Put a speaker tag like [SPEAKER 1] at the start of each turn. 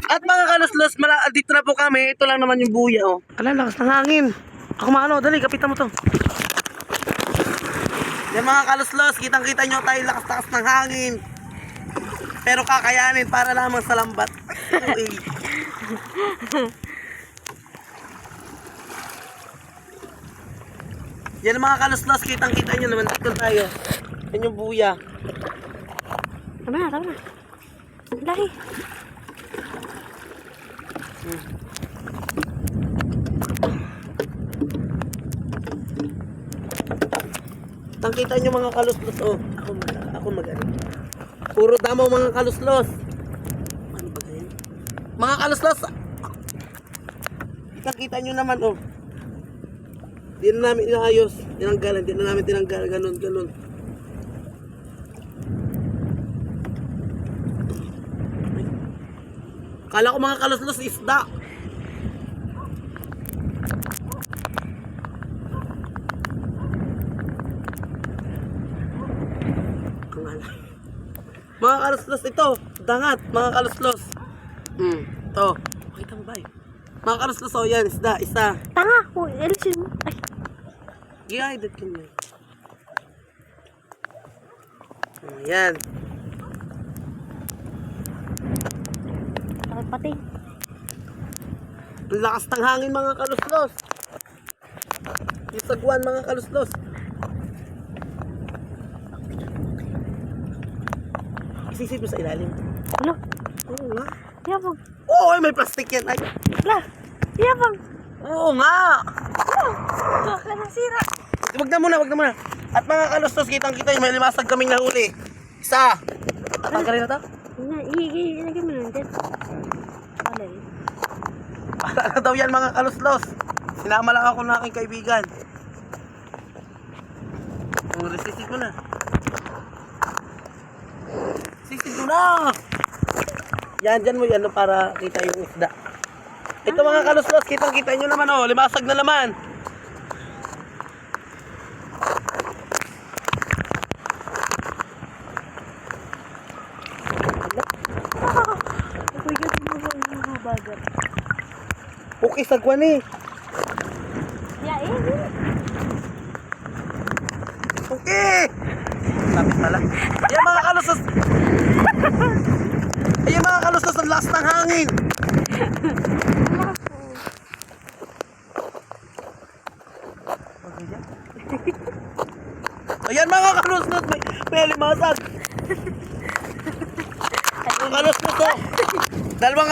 [SPEAKER 1] At mga kaluslos, dito na po kami. Ito lang naman yung buya, oh. Ala, lakas ng hangin. Ako maano, dali, kapitan mo to. Yan mga kaluslos, kitang-kita nyo tayo lakas-lakas ng hangin. Pero kakayanin para lamang sa lambat. Uy. Yan mga kaluslos, kitang-kita nyo naman. Dito tayo. Yan yung buya.
[SPEAKER 2] Tama na, tama na. Lahi.
[SPEAKER 1] Kitang-kita nyo mga kaluslos, oh. Ako mag-ano. Puro damaw mga kaluslos. Ano ba ganyan? Mga kaluslos. Kitang-kita nyo naman, oh. Di na namin inaayos. Tinanggalan. Di na namin tinanggalan. Ganun. Kala ko mga kaluslos isda. Mga kaluslos ito. Dangat mga kaluslos. Ito. Makita mo ba eh? Mga kaluslos, oh yan. Isda.
[SPEAKER 2] Tanga. Uy, elisin mo. Ay.
[SPEAKER 1] Giyahidat ka niya. Ayan.
[SPEAKER 2] Takot pati.
[SPEAKER 1] Ang lakas ng hangin mga kaluslos. Yung sagwan mga kaluslos. Isisid mo sa ilalim.
[SPEAKER 2] Ano?
[SPEAKER 1] Oo nga.
[SPEAKER 2] Yabang.
[SPEAKER 1] Oo, may plastic yan. Ay.
[SPEAKER 2] Ala. Yabang.
[SPEAKER 1] Oo nga.
[SPEAKER 2] Baka nasira.
[SPEAKER 1] Wag na muna. At mga kalustos, kitang-kita yung may limasag kaming nahuli. Isa. Tatanggalin na to?
[SPEAKER 2] Ilagay mo lang dyan. Alay.
[SPEAKER 1] Para na daw yan mga kaluslos. Sinama lang ako ng aking kaibigan. Sisid mo na. Sisid mo na. Yan, dyan mo yan para kita yung isda. Ito mga kaluslos, kitang-kita nyo naman, oh. Limasag na naman. Okay, sagwan eh.
[SPEAKER 2] Ya,
[SPEAKER 1] Okay. Lapit pala. Ayan mga kalustos. Ayan mga kalustos, ang lakas ng hangin. Ayan mga kalustos, may limasag. Mga kalustos, oh. Dalawang